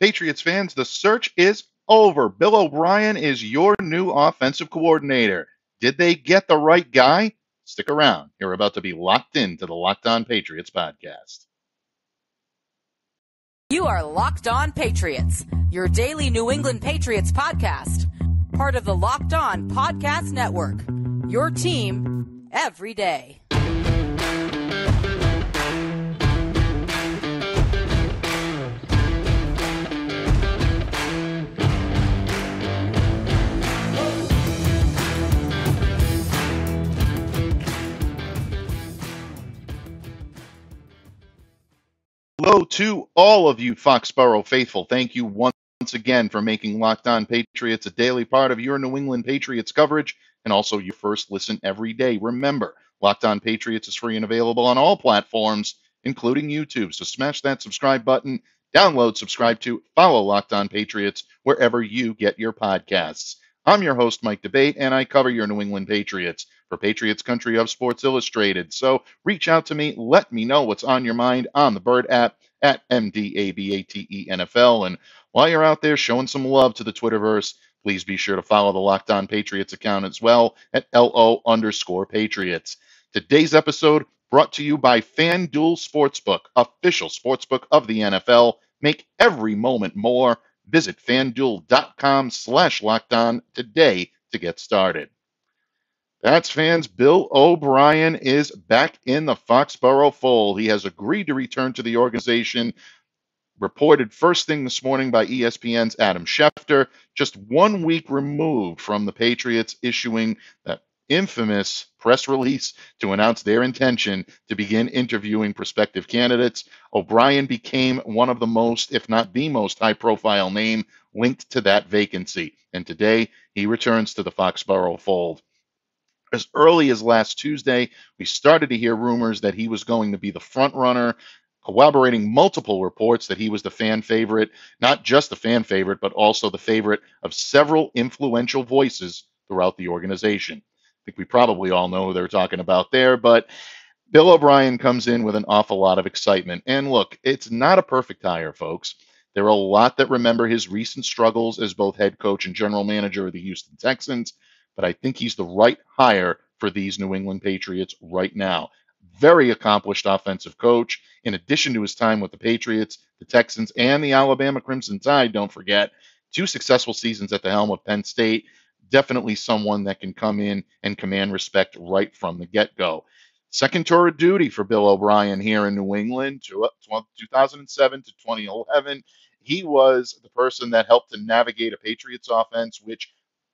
Patriots fans, the search is over. Bill O'Brien is your new offensive coordinator. Did they get the right guy? Stick around. You're about to be locked into the Locked On Patriots podcast. You are Locked On Patriots, your daily New England Patriots podcast. Part of the Locked On Podcast Network, your team every day. Hello to all of you Foxboro faithful. Thank you once again for making Locked On Patriots a daily part of your New England Patriots coverage and also your first listen every day. Remember, Locked On Patriots is free and available on all platforms, including YouTube. So smash that subscribe button, download, subscribe to, follow Locked On Patriots wherever you get your podcasts. I'm your host, Mike Debate, and I cover your New England Patriots for Patriots Country of Sports Illustrated. So reach out to me. Let me know what's on your mind on the Bird app at MDABATENFL. And while you're out there showing some love to the Twitterverse, please be sure to follow the Locked On Patriots account as well at LO_Patriots. Today's episode brought to you by FanDuel Sportsbook, official sportsbook of the NFL. Make every moment more. Visit FanDuel.com/LockedOn today to get started. That's fans. Bill O'Brien is back in the Foxboro fold. He has agreed to return to the organization. Reported first thing this morning by ESPN's Adam Schefter, just 1 week removed from the Patriots issuing that infamous press release to announce their intention to begin interviewing prospective candidates. O'Brien became one of the most, if not the most high-profile name linked to that vacancy. And today, he returns to the Foxboro fold. As early as last Tuesday, we started to hear rumors that he was going to be the front runner, corroborating multiple reports that he was the fan favorite, not just the fan favorite, but also the favorite of several influential voices throughout the organization. I think we probably all know who they're talking about there, but Bill O'Brien comes in with an awful lot of excitement. And look, it's not a perfect hire, folks. There are a lot that remember his recent struggles as both head coach and general manager of the Houston Texans, but I think he's the right hire for these New England Patriots right now. Very accomplished offensive coach. In addition to his time with the Patriots, the Texans, and the Alabama Crimson Tide, don't forget, 2 successful seasons at the helm of Penn State. Definitely someone that can come in and command respect right from the get-go. Second tour of duty for Bill O'Brien here in New England, 2007 to 2011. He was the person that helped to navigate a Patriots offense, which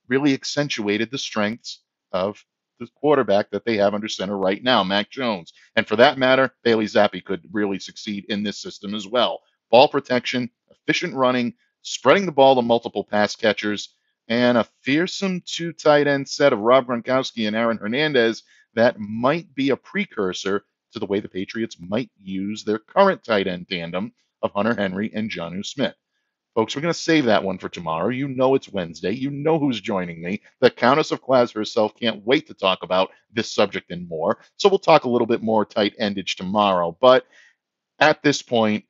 really accentuated the strengths of the quarterback that they have under center right now, Mac Jones. And for that matter, Bailey Zappi could really succeed in this system as well. Ball protection, efficient running, spreading the ball to multiple pass catchers, and a fearsome 2 tight end set of Rob Gronkowski and Aaron Hernandez that might be a precursor to the way the Patriots might use their current tight end tandem of Hunter Henry and Jonnu Smith. Folks, we're going to save that one for tomorrow. You know it's Wednesday. You know who's joining me. The Countess of Class herself can't wait to talk about this subject and more. So we'll talk a little bit more tight endage tomorrow. But at this point,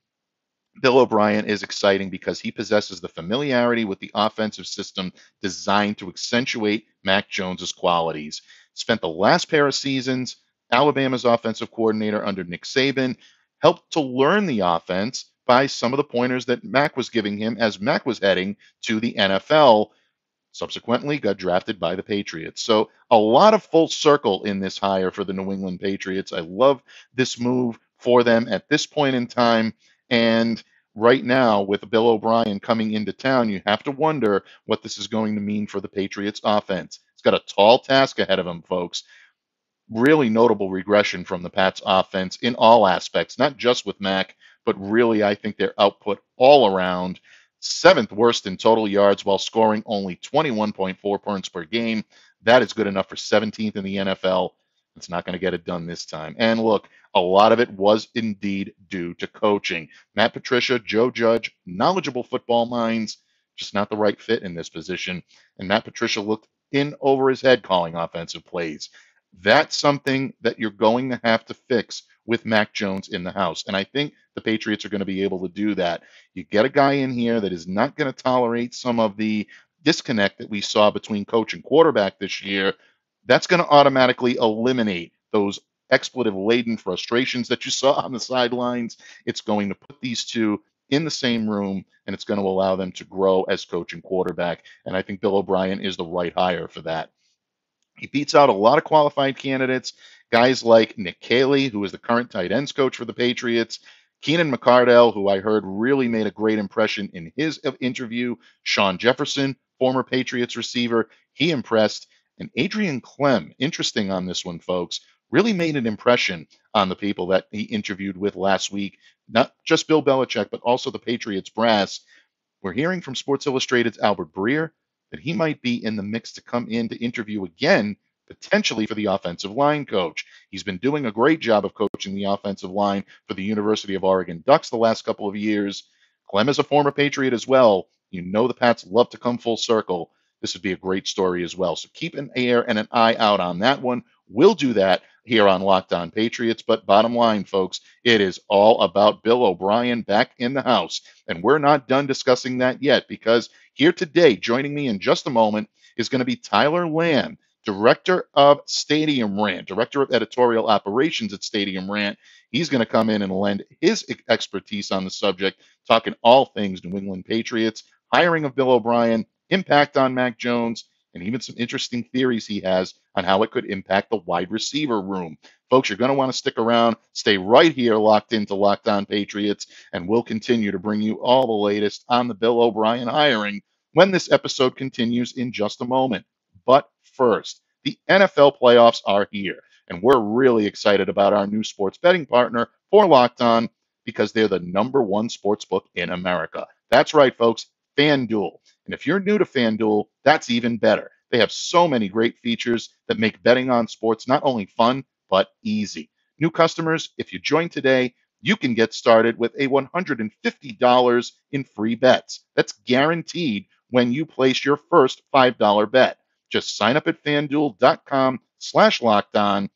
Bill O'Brien is exciting because he possesses the familiarity with the offensive system designed to accentuate Mac Jones's qualities. Spent the last pair of seasons, Alabama's offensive coordinator under Nick Saban, helped to learn the offense by some of the pointers that Mac was giving him as Mac was heading to the NFL. Subsequently got drafted by the Patriots. So a lot of full circle in this hire for the New England Patriots. I love this move for them at this point in time. And right now, with Bill O'Brien coming into town, you have to wonder what this is going to mean for the Patriots offense. It's got a tall task ahead of him, folks. Really notable regression from the Pats offense in all aspects, not just with Mac, but really I think their output all around. 7th worst in total yards while scoring only 21.4 points per game. That is good enough for 17th in the NFL. It's not going to get it done this time. And look, a lot of it was indeed due to coaching. Matt Patricia, Joe Judge, knowledgeable football minds, just not the right fit in this position. And Matt Patricia looked in over his head calling offensive plays. That's something that you're going to have to fix with Mac Jones in the house. And I think the Patriots are going to be able to do that. You get a guy in here that is not going to tolerate some of the disconnect that we saw between coach and quarterback this year. That's going to automatically eliminate those expletive laden frustrations that you saw on the sidelines. It's going to put these two in the same room, and it's going to allow them to grow as coach and quarterback. And I think Bill O'Brien is the right hire for that. He beats out a lot of qualified candidates, guys like Nick Caley, who is the current tight ends coach for the Patriots, Keenan McCardell, who I heard really made a great impression in his interview, Sean Jefferson, former Patriots receiver, he impressed, and Adrian Clem, interesting on this one, folks, really made an impression on the people that he interviewed with last week, not just Bill Belichick, but also the Patriots brass. We're hearing from Sports Illustrated's Albert Breer that he might be in the mix to come in to interview again, potentially for the offensive line coach. He's been doing a great job of coaching the offensive line for the University of Oregon Ducks the last couple of years. Clem is a former Patriot as well. You know the Pats love to come full circle. This would be a great story as well. So keep an ear and an eye out on that one. We'll do that here on Locked On Patriots. But bottom line, folks, it is all about Bill O'Brien back in the house. And we're not done discussing that yet, because here today, joining me in just a moment, is going to be Tyler Lamb, Director of Stadium Rant, Director of Editorial Operations at Stadium Rant. He's going to come in and lend his expertise on the subject, talking all things New England Patriots, hiring of Bill O'Brien, impact on Mac Jones, and even some interesting theories he has on how it could impact the wide receiver room. Folks, you're going to want to stick around. Stay right here locked into Locked On Patriots, and we'll continue to bring you all the latest on the Bill O'Brien hiring when this episode continues in just a moment. But first, the NFL playoffs are here, and we're really excited about our new sports betting partner for Locked On, because they're the #1 sports book in America. That's right, folks, FanDuel. And if you're new to FanDuel, that's even better. They have so many great features that make betting on sports not only fun, but easy. New customers, if you join today, you can get started with a $150 in free bets. That's guaranteed when you place your first $5 bet. Just sign up at FanDuel.com/lockedon.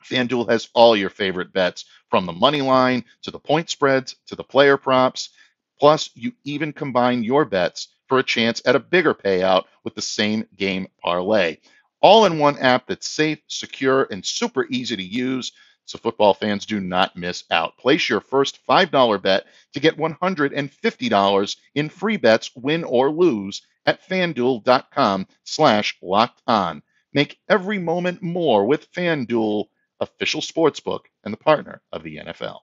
FanDuel has all your favorite bets, from the money line to the point spreads to the player props. Plus, you even combine your bets for a chance at a bigger payout with the same game parlay. All in one app that's safe, secure, and super easy to use, so football fans do not miss out. Place your first $5 bet to get $150 in free bets, win or lose, at FanDuel.com/lockedon. Make every moment more with FanDuel, official sportsbook and the partner of the NFL.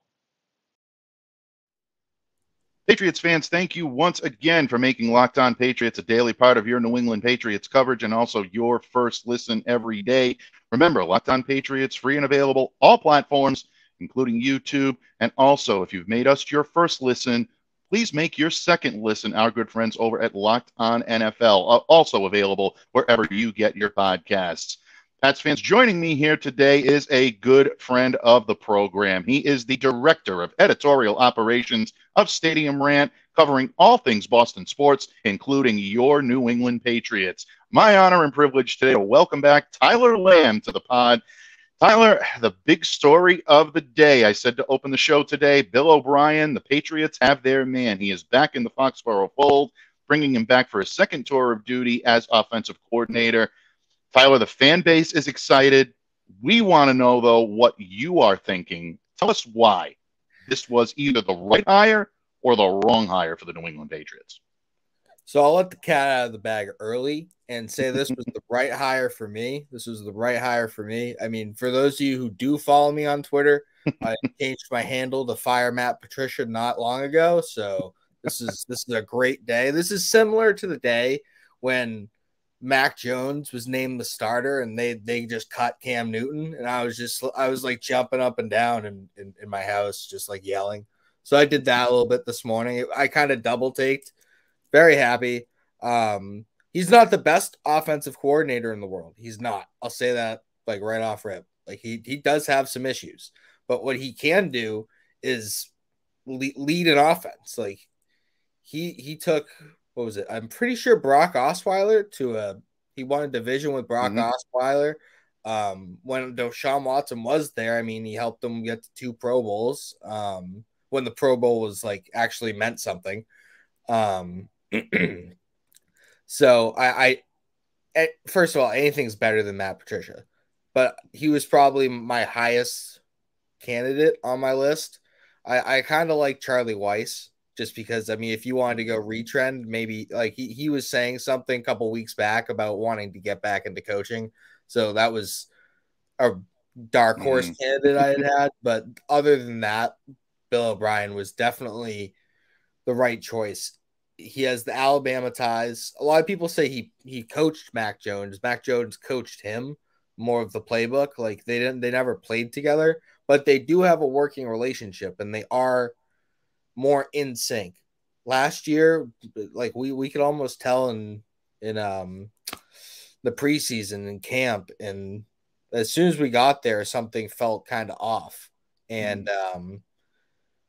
Patriots fans, thank you once again for making Locked On Patriots a daily part of your New England Patriots coverage, and also your first listen every day. Remember, Locked On Patriots, free and available all platforms, including YouTube. And also, if you've made us your first listen, please make your second listen our good friends over at Locked On NFL, also available wherever you get your podcasts. Pats fans, joining me here today is a good friend of the program. He is the Director of Editorial Operations of Stadium Rant, covering all things Boston sports, including your New England Patriots. My honor and privilege today to welcome back Tyler Lamb to the pod. Tyler, the big story of the day, I said to open the show today, Bill O'Brien, the Patriots have their man. He is back in the Foxboro fold, bringing him back for a second tour of duty as offensive coordinator. Tyler, the fan base is excited. We want to know, though, what you are thinking. Tell us why this was either the right hire or the wrong hire for the New England Patriots. So I'll let the cat out of the bag early and say this was the right hire for me. This was the right hire for me. I mean, for those of you who do follow me on Twitter, I changed my handle to Fire Matt Patricia not long ago. So this is a great day. This is similar to the day when Mac Jones was named the starter and they just cut Cam Newton, and I was like jumping up and down in my house, just like yelling. So I did that a little bit this morning. I kind of double taked. Very happy. He's not the best offensive coordinator in the world. He's not. I'll say that like right off rip. Like he does have some issues, but what he can do is lead an offense. Like he took, what was it? I'm pretty sure Brock Osweiler he won a division with Brock Osweiler When Deshaun Watson was there, I mean, he helped them get to 2 Pro Bowls. When the Pro Bowl was like actually meant something. So first of all, anything's better than Matt Patricia, but he was probably my highest candidate on my list. I kind of like Charlie Weiss just because, I mean, if you wanted to go retrend, maybe like he was saying something a couple weeks back about wanting to get back into coaching. So that was a dark horse candidate I had. But other than that, Bill O'Brien was definitely the right choice. He has the Alabama ties. A lot of people say he coached Mac Jones. Mac Jones coached him more of the playbook. Like they never played together, but they do have a working relationship and they are more in sync. Last year, like we could almost tell in the preseason and camp, and as soon as we got there, something felt kind of off. And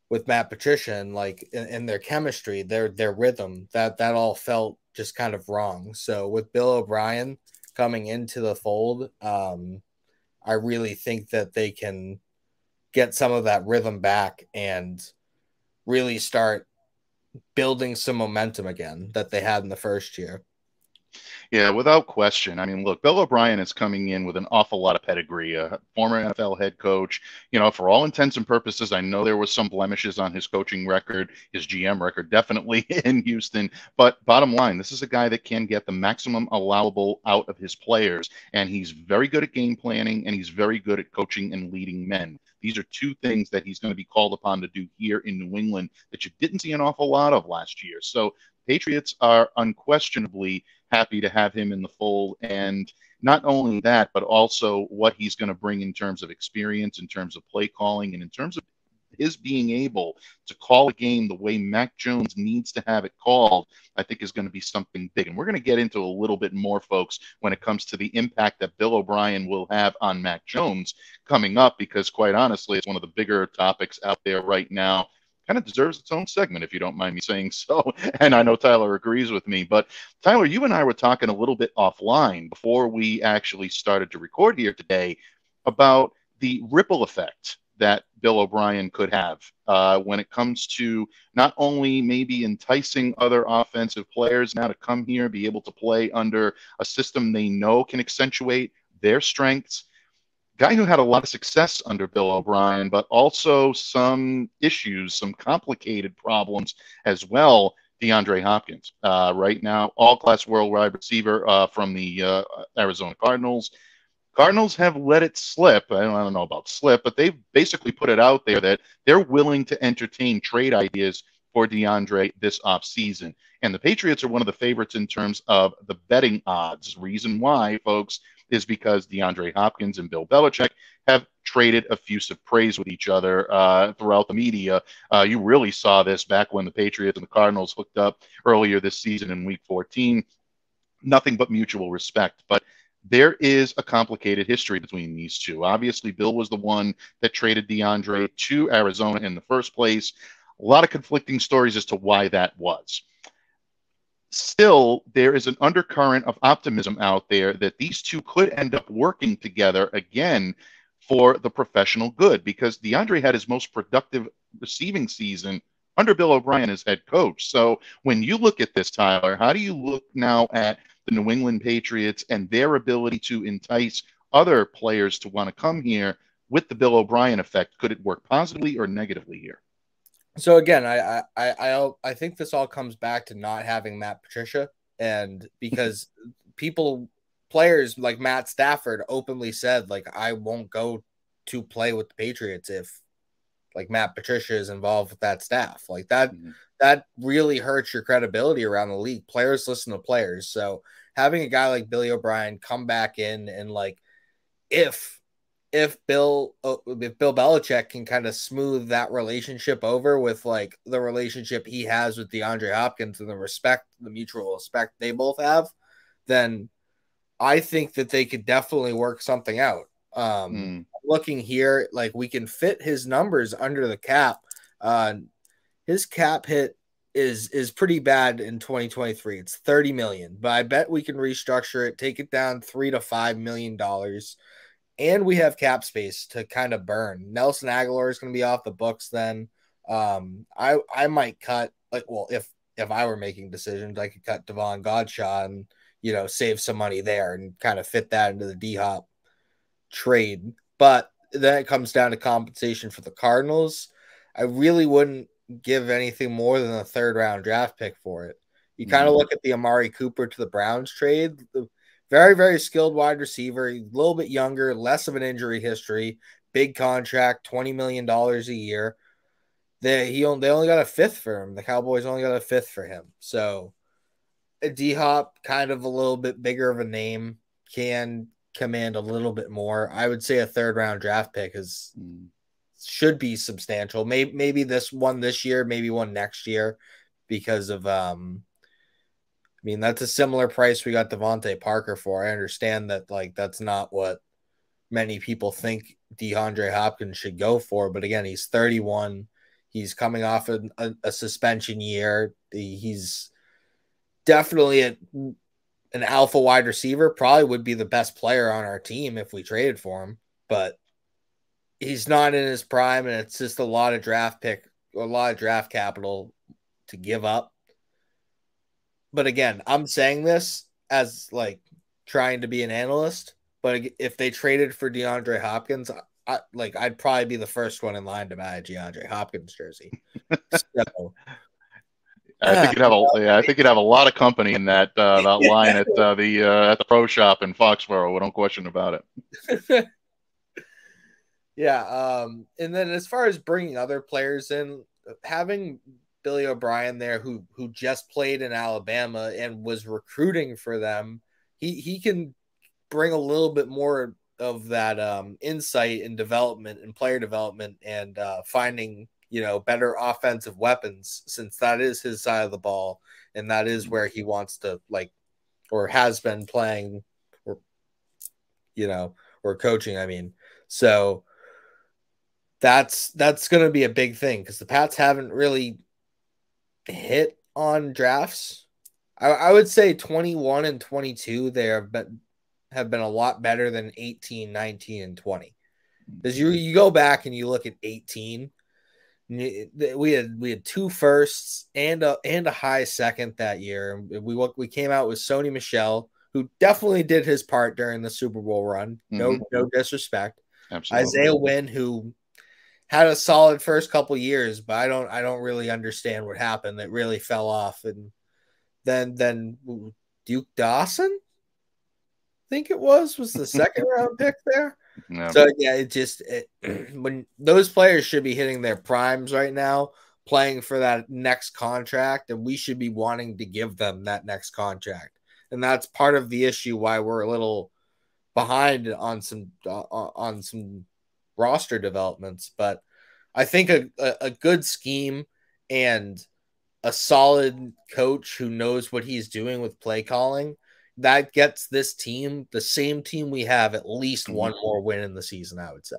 with Matt Patricia and like in their chemistry, their rhythm, that all felt just kind of wrong. So with Bill O'Brien coming into the fold, I really think that they can get some of that rhythm back and really start building some momentum again that they had in the first year. Yeah, without question. I mean, look, Bill O'Brien is coming in with an awful lot of pedigree, a former NFL head coach. You know, for all intents and purposes, I know there was some blemishes on his coaching record, his GM record, definitely in Houston. But bottom line, this is a guy that can get the maximum allowable out of his players. And he's very good at game planning, and he's very good at coaching and leading men. These are two things that he's going to be called upon to do here in New England that you didn't see an awful lot of last year. So Patriots are unquestionably happy to have him in the fold. And not only that, but also what he's going to bring in terms of experience, in terms of play calling, and in terms of his being able to call a game the way Mac Jones needs to have it called, I think is going to be something big. And we're going to get into a little bit more, folks, when it comes to the impact that Bill O'Brien will have on Mac Jones coming up, because quite honestly, it's one of the bigger topics out there right now. Kind of deserves its own segment, if you don't mind me saying so. And I know Tyler agrees with me. But Tyler, you and I were talking a little bit offline before we actually started to record here today about the ripple effect that Bill O'Brien could have when it comes to not only maybe enticing other offensive players now to come here, be able to play under a system they know can accentuate their strengths. Guy who had a lot of success under Bill O'Brien, but also some issues, some complicated problems as well. DeAndre Hopkins, right now, all-class worldwide receiver from the Arizona Cardinals. Cardinals have let it slip. I don't know about slip, but they've basically put it out there that they're willing to entertain trade ideas for DeAndre this offseason. And the Patriots are one of the favorites in terms of the betting odds. Reason why, folks, is because DeAndre Hopkins and Bill Belichick have traded effusive praise with each other throughout the media. You really saw this back when the Patriots and the Cardinals hooked up earlier this season in Week 14. Nothing but mutual respect. But there is a complicated history between these two. Obviously, Bill was the one that traded DeAndre to Arizona in the first place. A lot of conflicting stories as to why that was. Still, there is an undercurrent of optimism out there that these two could end up working together again for the professional good, because DeAndre had his most productive receiving season under Bill O'Brien as head coach. So when you look at this, Tyler, how do you look now at the New England Patriots and their ability to entice other players to want to come here with the Bill O'Brien effect? Could it work positively or negatively here? So again, I think this all comes back to not having Matt Patricia, and because players like Matt Stafford openly said, like, I won't go to play with the Patriots if like Matt Patricia is involved with that staff. Like that really hurts your credibility around the league. Players listen to players. So having a guy like Billy O'Brien come back in and like if Bill Belichick can kind of smooth that relationship over with like the relationship he has with DeAndre Hopkins and the mutual respect they both have, then I think that they could definitely work something out. Looking here, like we can fit his numbers under the cap. His cap hit is pretty bad in 2023. It's $30 million, but I bet we can restructure it, take it down $3 to $5 million. and we have cap space to kind of burn. Nelson Aguilar is going to be off the books then. I might cut, if I were making decisions, I could cut Devon Godshaw and, save some money there and kind of fit that into the D-Hop trade. But then it comes down to compensation for the Cardinals. I really wouldn't give anything more than a third-round draft pick for it. You kind of look at the Amari Cooper to the Browns trade. Very, very skilled wide receiver, a little bit younger, less of an injury history, big contract, $20 million a year. They only got a fifth for him. The Cowboys only got a fifth for him. So D-Hop, kind of a little bit bigger of a name, can command a little bit more. I would say a third-round draft pick should be substantial. Maybe this year, maybe one next year, because of that's a similar price we got Devontae Parker for. I understand that that's not what many people think DeAndre Hopkins should go for, but again, he's 31. He's coming off a suspension year. He's definitely an alpha wide receiver. Probably would be the best player on our team if we traded for him, but he's not in his prime, and it's just a lot of draft capital to give up. But again, I'm saying this as trying to be an analyst, but if they traded for DeAndre Hopkins, I'd probably be the first one in line to buy a DeAndre Hopkins jersey. So, I think you'd have a lot of company in that line at the pro shop in Foxboro. No question about it. Yeah, and then as far as bringing other players in, having Billy O'Brien there, who just played in Alabama and was recruiting for them, he can bring a little bit more of that insight and development and player development and finding better offensive weapons, since that is his side of the ball and that is where he wants to or has been playing or coaching. So that's going to be a big thing, because the Pats haven't really hit on drafts. I would say 21 and 22 they have been a lot better than 18, 19, and 20. Because you go back and you look at 18, we had 2 firsts and a high second that year. We came out with Sony Michel, who definitely did his part during the Super Bowl run. No disrespect. Absolutely. Isaiah Wynn, who had a solid first couple years, but I don't really understand what happened. It really fell off. And then Duke Dawson, I think it was the second round pick there. Yeah. So yeah, when those players should be hitting their primes right now, playing for that next contract, and we should be wanting to give them that next contract. And that's part of the issue why we're a little behind on some roster developments. But I think a good scheme and a solid coach who knows what he's doing with play calling, that gets this team, the same team we have, at least one more win in the season, I would say.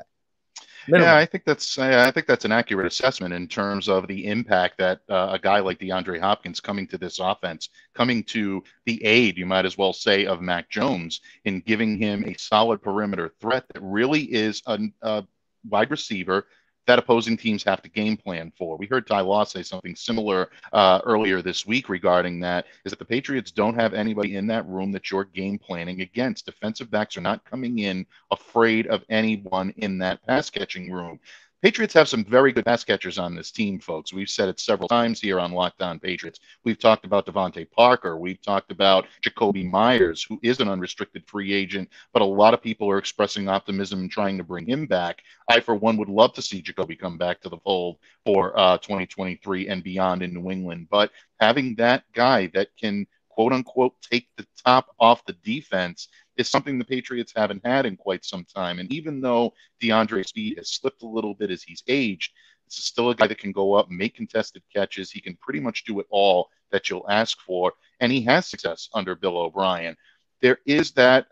Minimum. Yeah, I think that's an accurate assessment in terms of the impact that a guy like DeAndre Hopkins coming to this offense, coming to the aid, you might as well say, of Mac Jones, in giving him a solid perimeter threat that really is a wide receiver that opposing teams have to game plan for. We heard Ty Law say something similar earlier this week regarding that, is that the Patriots don't have anybody in that room that you're game planning against. Defensive backs are not coming in afraid of anyone in that pass catching room. Patriots have some very good pass catchers on this team, folks. We've said it several times here on Locked On Patriots. We've talked about Devontae Parker. We've talked about Jacoby Myers, who is an unrestricted free agent, but a lot of people are expressing optimism and trying to bring him back. I, for one, would love to see Jacoby come back to the fold for 2023 and beyond in New England. But having that guy that can, quote unquote, take the top off the defense is something the Patriots haven't had in quite some time. And even though DeAndre's speed has slipped a little bit as he's aged, this is still a guy that can go up, make contested catches. He can pretty much do it all that you'll ask for. And he has success under Bill O'Brien. There is that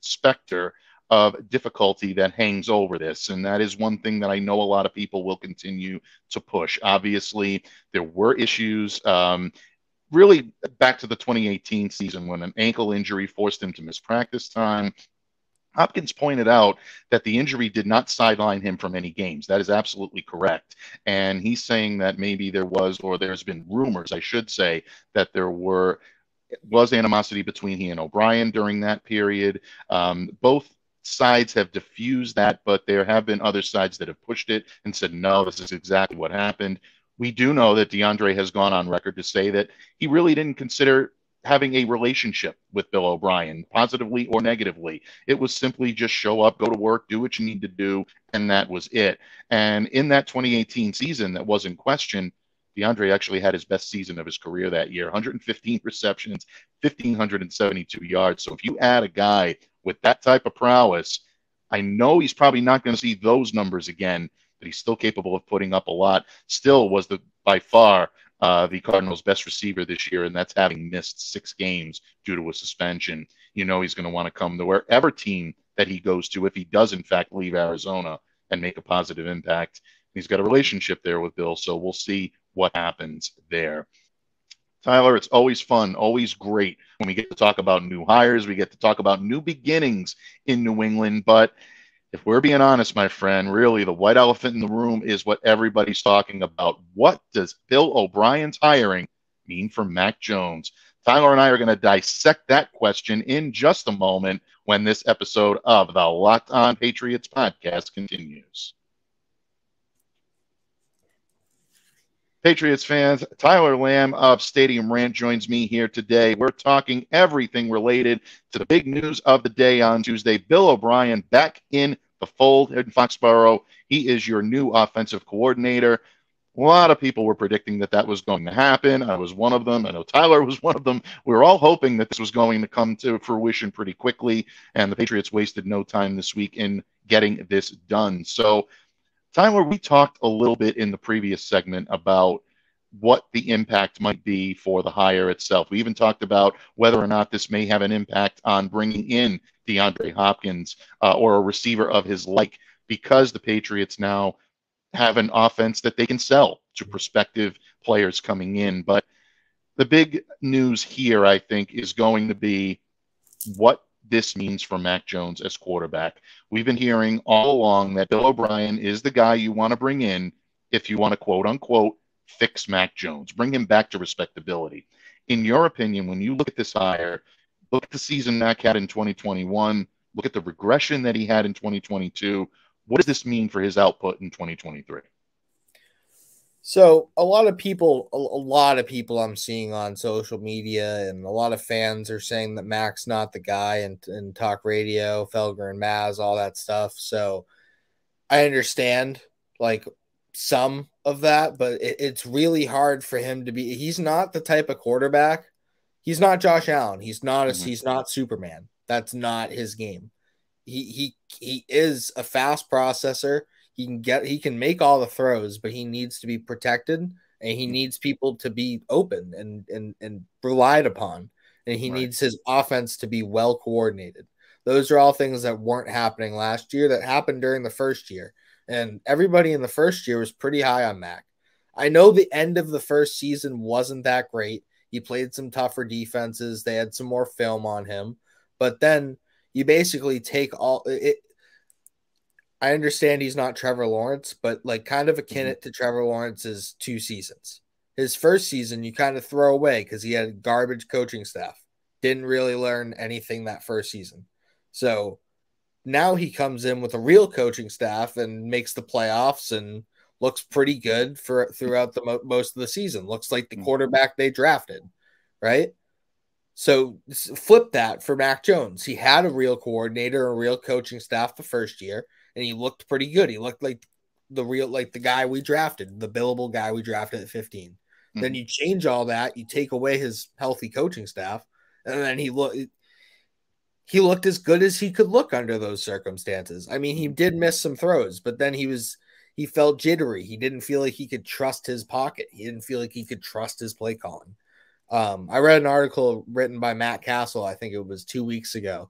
specter of difficulty that hangs over this. And that is one thing that I know a lot of people will continue to push. Obviously, there were issues really back to the 2018 season when an ankle injury forced him to miss practice time. Hopkins pointed out that the injury did not sideline him from any games. That is absolutely correct. And he's saying that maybe there was, or there's been rumors, I should say, that there was animosity between he and O'Brien during that period. Both sides have diffused that, but there have been other sides that have pushed it and said, no, this is exactly what happened. We do know that DeAndre has gone on record to say that he really didn't consider having a relationship with Bill O'Brien, positively or negatively. It was simply just show up, go to work, do what you need to do, and that was it. And in that 2018 season that was in question, DeAndre actually had his best season of his career that year, 115 receptions, 1,572 yards. So if you add a guy with that type of prowess, I know he's probably not going to see those numbers again, but he's still capable of putting up a lot. Still was by far the Cardinals' best receiver this year, and that's having missed 6 games due to a suspension. You know he's going to want to come to wherever team that he goes to if he does, in fact, leave Arizona and make a positive impact. He's got a relationship there with Bill, so we'll see what happens there. Tyler, it's always fun, always great when we get to talk about new hires. We get to talk about new beginnings in New England. But if we're being honest, my friend, really the white elephant in the room is what everybody's talking about. What does Bill O'Brien's hiring mean for Mac Jones? Tyler and I are going to dissect that question in just a moment when this episode of the Locked On Patriots podcast continues. Patriots fans, Tyler Lamb of Stadium Rant joins me here today. We're talking everything related to the big news of the day on Tuesday. Bill O'Brien back in the fold in Foxboro. He is your new offensive coordinator. A lot of people were predicting that was going to happen. I was one of them. I know Tyler was one of them. We were all hoping that this was going to come to fruition pretty quickly, and the Patriots wasted no time this week in getting this done. So, Tyler, we talked a little bit in the previous segment about what the impact might be for the hire itself. We even talked about whether or not this may have an impact on bringing in DeAndre Hopkins or a receiver of his like, because the Patriots now have an offense that they can sell to prospective players coming in. But the big news here, I think, is going to be what this means for Mac Jones as quarterback. We've been hearing all along that Bill O'Brien is the guy you want to bring in if you want to, quote unquote, fix Mac Jones, bring him back to respectability. In your opinion, when you look at this hire, look at the season Mac had in 2021, look at the regression that he had in 2022, what does this mean for his output in 2023? So a lot of people I'm seeing on social media and a lot of fans are saying that Mac's not the guy, and talk radio, Felger and Maz, all that stuff. So I understand like some of that, but it's really hard for him to be. He's not the type of quarterback. He's not Josh Allen. He's not Superman. That's not his game. He is a fast processor. He can make all the throws, but he needs to be protected, and he needs people to be open and relied upon, and he needs his offense to be well coordinated. Those are all things that weren't happening last year, that happened during the first year, and everybody in the first year was pretty high on Mac. I know the end of the first season wasn't that great. He played some tougher defenses. They had some more film on him, but then you basically take all it. I understand he's not Trevor Lawrence, but like kind of akin it to Trevor Lawrence's 2 seasons. His first season, you kind of throw away because he had a garbage coaching staff. Didn't really learn anything that first season. So now he comes in with a real coaching staff and makes the playoffs and looks pretty good throughout the most of the season. Looks like the quarterback they drafted, right? So flip that for Mac Jones. He had a real coordinator, a real coaching staff the first year, and he looked pretty good. He looked like the guy we drafted, the billable guy we drafted at 15. Mm-hmm. Then you change all that, you take away his healthy coaching staff, and then he looked as good as he could look under those circumstances. I mean, he did miss some throws, but then he felt jittery. He didn't feel like he could trust his pocket. He didn't feel like he could trust his play calling. I read an article written by Matt Castle, I think it was 2 weeks ago.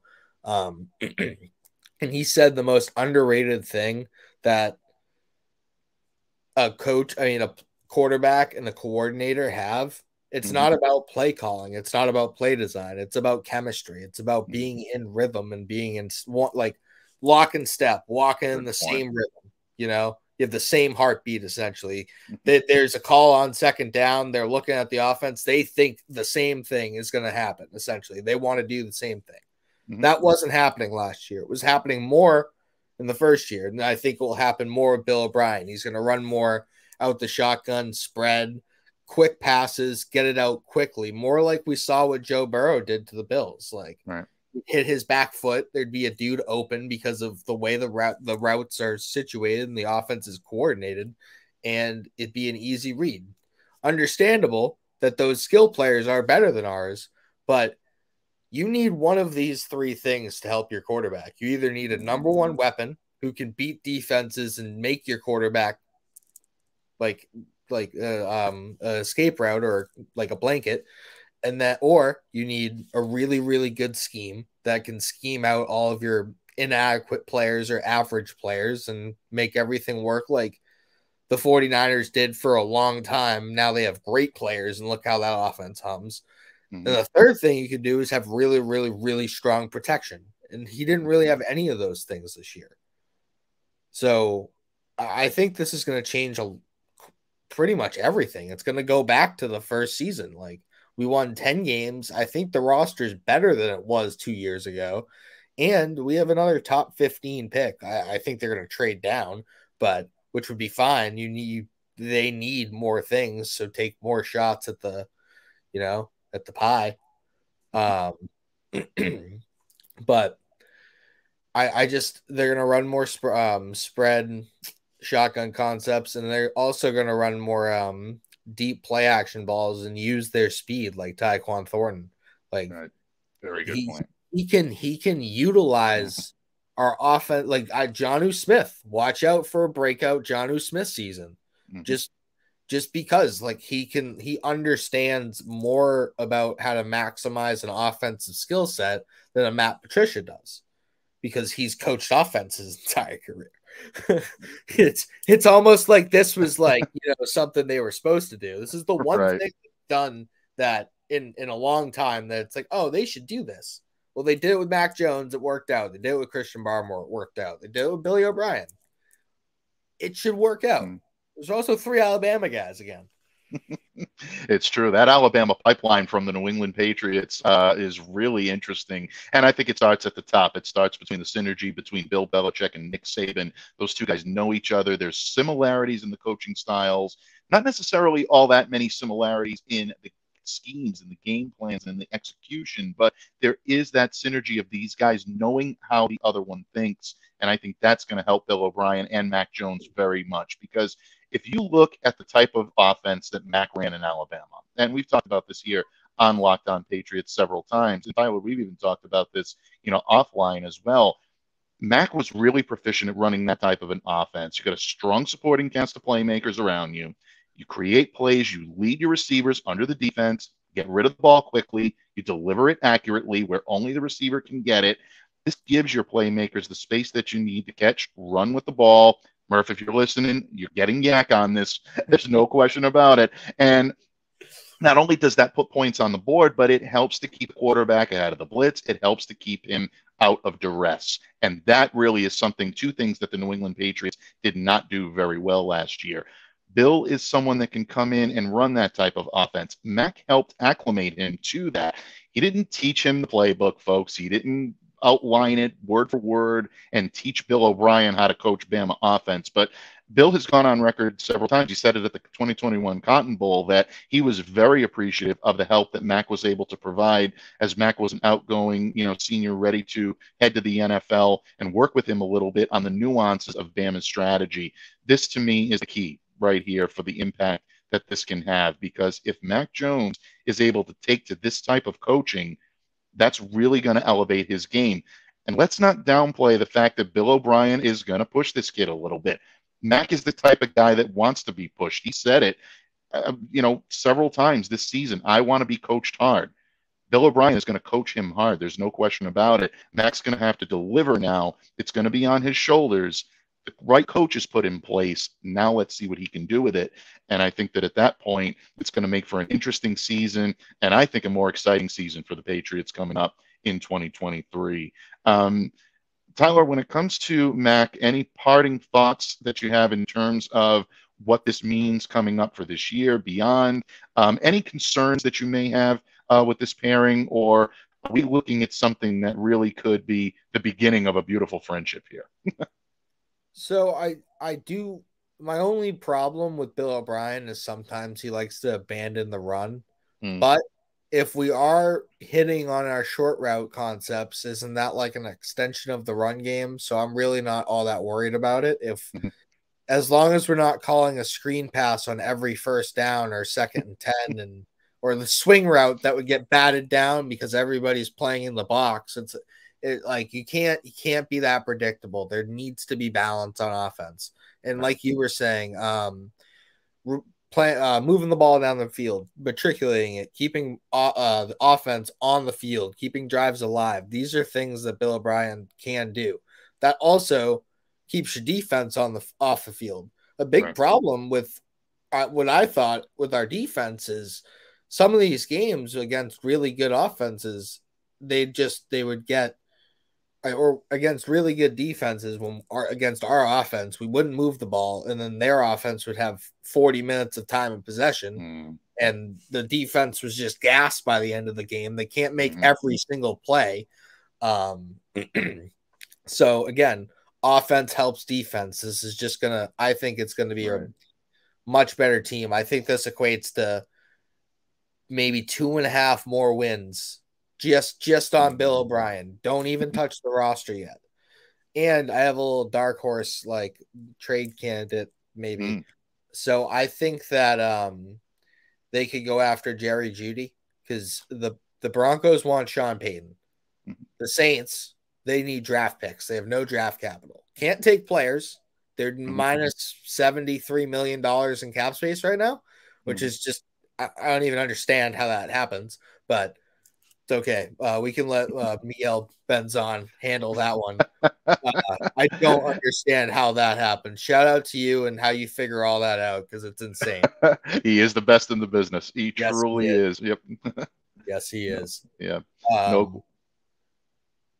And he said the most underrated thing that a quarterback and a coordinator have It's not about play calling. It's not about play design. It's about chemistry. It's about being in rhythm and being in like lock and step, walking in the same rhythm. You know, you have the same heartbeat essentially. There's a call on second down. They're looking at the offense. They think the same thing is going to happen. Essentially, they want to do the same thing. That wasn't happening last year. It was happening more in the first year, and I think it will happen more with Bill O'Brien. He's going to run more out the shotgun, spread, quick passes, get it out quickly, more like we saw what Joe Burrow did to the Bills. Like, hit his back foot, there'd be a dude open because of the way the routes are situated and the offense is coordinated, and it'd be an easy read. Understandable that those skill players are better than ours, but you need one of these three things to help your quarterback. You either need a number one weapon who can beat defenses and make your quarterback like a escape route or like a blanket, and that, or you need a really, really good scheme that can scheme out all of your inadequate players or average players and make everything work like the 49ers did for a long time. Now they have great players, and look how that offense hums. And the third thing you could do is have really, really, really strong protection. And he didn't really have any of those things this year. So I think this is going to change pretty much everything. It's going to go back to the first season. Like, we won 10 games. I think the roster is better than it was 2 years ago. And we have another top 15 pick. I think they're going to trade down, but which would be fine. They need more things. So take more shots at the, at the pie. But I just, they're going to run more spread shotgun concepts, and they're also going to run more deep play action balls and use their speed like Tyquan Thornton. Like, very good point. He can utilize our offense. Like Jonnu Smith, watch out for a breakout Jonnu Smith season. Just because like he understands more about how to maximize an offensive skill set than a Matt Patricia does, because he's coached offense his entire career. It's almost like this was like, something they were supposed to do. This is the one thing done that in a long time that it's like, oh, they should do this. Well, they did it with Mac Jones. It worked out. They did it with Christian Barmore. It worked out. They did it with Billy O'Brien. It should work out. There's also 3 Alabama guys again. It's true. That Alabama pipeline from the New England Patriots is really interesting. And I think it starts at the top. It starts between the synergy between Bill Belichick and Nick Saban. Those two guys know each other. There's similarities in the coaching styles, not necessarily all that many similarities in the schemes and the game plans and the execution, but there is that synergy of these guys knowing how the other one thinks. And I think that's going to help Bill O'Brien and Mac Jones very much, because if you look at the type of offense that Mac ran in Alabama, and we've talked about this here on Locked On Patriots several times, and Tyler, we've even talked about this, offline as well. Mac was really proficient at running that type of an offense. You got a strong supporting cast of playmakers around you. You create plays, you lead your receivers under the defense, get rid of the ball quickly, you deliver it accurately where only the receiver can get it. This gives your playmakers the space that you need to catch, run with the ball. Murph, if you're listening, you're getting yak on this. There's no question about it. And not only does that put points on the board, but it helps to keep the quarterback out of the blitz. It helps to keep him out of duress. And that really is two things that the New England Patriots did not do very well last year. Bill is someone that can come in and run that type of offense. Mac helped acclimate him to that. He didn't teach him the playbook, folks. He didn't outline it word for word and teach Bill O'Brien how to coach Bama offense. But Bill has gone on record several times. He said it at the 2021 Cotton Bowl that he was very appreciative of the help that Mac was able to provide, as Mac was an outgoing, senior ready to head to the NFL, and work with him a little bit on the nuances of Bama's strategy. This, to me, is the key right here for the impact that this can have, because if Mac Jones is able to take to this type of coaching, that's really going to elevate his game. And let's not downplay the fact that Bill O'Brien is going to push this kid a little bit. Mac is the type of guy that wants to be pushed. He said it, several times this season. I want to be coached hard. Bill O'Brien is going to coach him hard. There's no question about it. Mac's going to have to deliver now. It's going to be on his shoulders. the right coach is put in place. Now let's see what he can do with it. And I think that at that point, it's going to make for an interesting season, and I think a more exciting season for the Patriots coming up in 2023. Tyler, when it comes to Mac, any parting thoughts that you have in terms of what this means coming up for this year, beyond? Any concerns that you may have with this pairing, or are we looking at something that really could be the beginning of a beautiful friendship here? So I do. My only problem with Bill O'Brien is sometimes he likes to abandon the run. Hmm. But if we are hitting on our short route concepts, isn't that like an extension of the run game? So I'm really not all that worried about it. If Mhm. as long as we're not calling a screen pass on every first down or 2nd and 10 and or the swing route that would get batted down because everybody's playing in the box. Like you can't be that predictable. There needs to be balance on offense. And Right. like you were saying, moving the ball down the field, matriculating it, keeping the offense on the field, keeping drives alive. These are things that Bill O'Brien can do. That also keeps your defense off the field. A big Right. problem with what I thought with our defense is some of these games against really good offenses, they would get or against really good defenses against our offense, we wouldn't move the ball, and then their offense would have 40 minutes of time in possession, Mm. and the defense was just gassed by the end of the game. They can't make Mhm. every single play. So again, offense helps defense. This is just I think it's gonna be a Right. much better team. I think this equates to maybe 2.5 more wins just on Mhm. Bill O'Brien. Don't even touch the roster yet. And I have a little dark horse like trade candidate, maybe. Mm. So I think that they could go after Jerry Jeudy because the Broncos want Sean Payton. Mhm. The Saints, they need draft picks. They have no draft capital. Can't take players. They're Mhm. minus $73 million in cap space right now, which Mhm. is just I don't even understand how that happens, but it's okay. We can let Miguel Benzon handle that one. I don't understand how that happened. Shout out to you and how you figure all that out because it's insane. He is the best in the business. He Yes, he truly is. is. Yep. Yes, he No. is. Yeah. No. Um,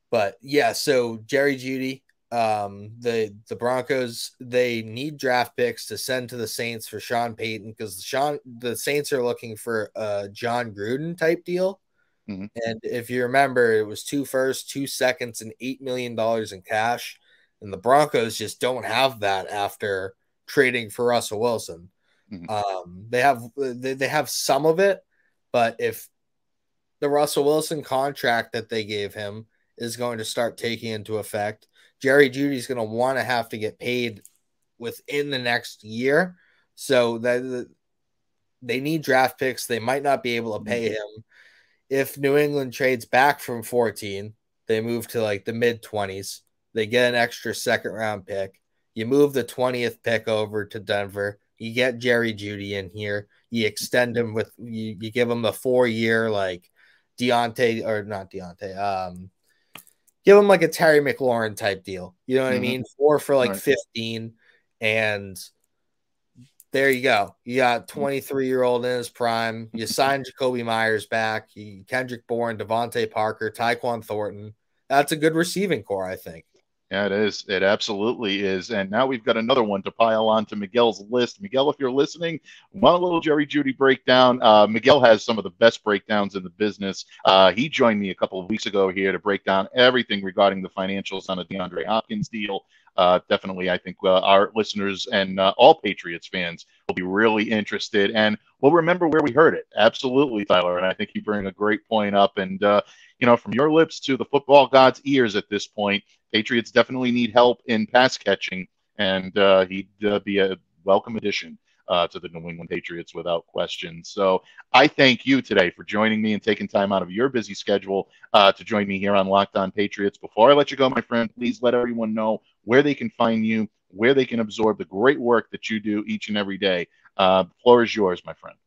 but yeah, so Jerry Jeudy, the Broncos, they need draft picks to send to the Saints for Sean Payton because the Saints are looking for a John Gruden type deal. Mhm. And if you remember, it was 2 firsts, 2 seconds, and $8 million in cash. And the Broncos just don't have that after trading for Russell Wilson. Mhm. They have some of it, but if the Russell Wilson contract that they gave him is going to start taking into effect, Jerry Judy's going to want to have to get paid within the next year. So that they need draft picks. They might not be able to Mhm. pay him. If New England trades back from 14, they move to like the mid 20s. They get an extra second round pick. You move the 20th pick over to Denver. You get Jerry Jeudy in here. You extend him with you give him a 4-year like Deontay or not Deontay. Give him like a Terry McLaurin type deal. You know what I Mhm. mean? 4 for like Right. 15, and there you go. You got 23-year-old in his prime. You signed Jacoby Myers back. Kendrick Bourne, Devontae Parker, Tyquan Thornton. That's a good receiving core, I think. Yeah, it is. It absolutely is. And now we've got another one to pile on to Miguel's list. Miguel, if you're listening, want a little Jerry Jeudy breakdown? Miguel has some of the best breakdowns in the business. He joined me a couple of weeks ago here to break down everything regarding the financials on a DeAndre Hopkins deal. Definitely, I think our listeners and all Patriots fans will be really interested and will remember where we heard it. Absolutely, Tyler. And I think you bring a great point up. And, from your lips to the football god's ears at this point, Patriots definitely need help in pass catching, and he'd be a welcome addition to the New England Patriots without question. So I thank you today for joining me and taking time out of your busy schedule to join me here on Locked On Patriots. Before I let you go, my friend, please let everyone know where they can find you, where they can absorb the great work that you do each and every day. The floor is yours, my friend.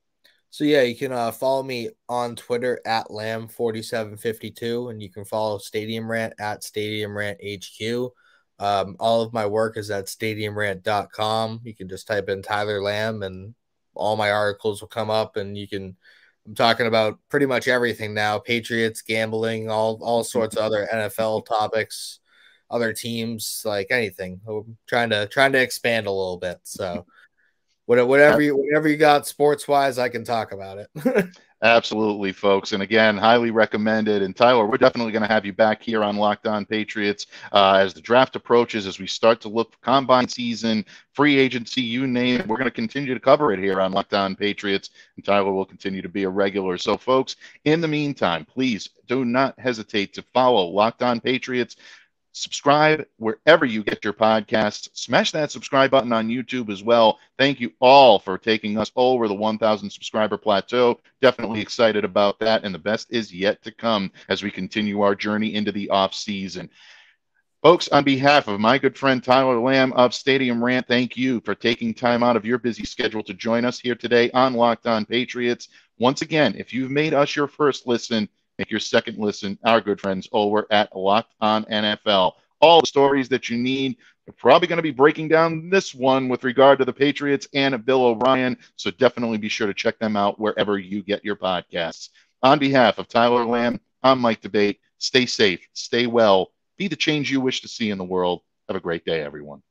So yeah, you can follow me on Twitter at Lamb4752, and you can follow Stadium Rant at Stadium Rant HQ. All of my work is at stadiumrant.com. You can just type in Tyler Lamb and all my articles will come up, and I'm talking about pretty much everything now: Patriots, gambling, all sorts of other NFL topics, other teams, like anything. I'm trying to expand a little bit. So whatever you got sports wise, I can talk about it. Absolutely, folks. And again, highly recommended. And Tyler, we're definitely going to have you back here on Locked On Patriots as the draft approaches, as we start to look for combine season, free agency, you name it. We're going to continue to cover it here on Locked On Patriots. And Tyler will continue to be a regular. So, folks, in the meantime, please do not hesitate to follow Locked On Patriots. Subscribe wherever you get your podcasts. Smash that subscribe button on YouTube as well. Thank you all for taking us over the 1,000 subscriber plateau. Definitely excited about that, and the best is yet to come as we continue our journey into the off season. Folks, on behalf of my good friend Tyler Lamb of Stadium Rant, thank you for taking time out of your busy schedule to join us here today on Locked On Patriots. Once again, if you've made us your first listen, make your second listen our good friends over at Locked On NFL. All the stories that you need. We're probably going to be breaking down this one with regard to the Patriots and Bill O'Brien, so definitely be sure to check them out wherever you get your podcasts. On behalf of Tyler Lamb, I'm Mike Debate. Stay safe, stay well, be the change you wish to see in the world. Have a great day, everyone.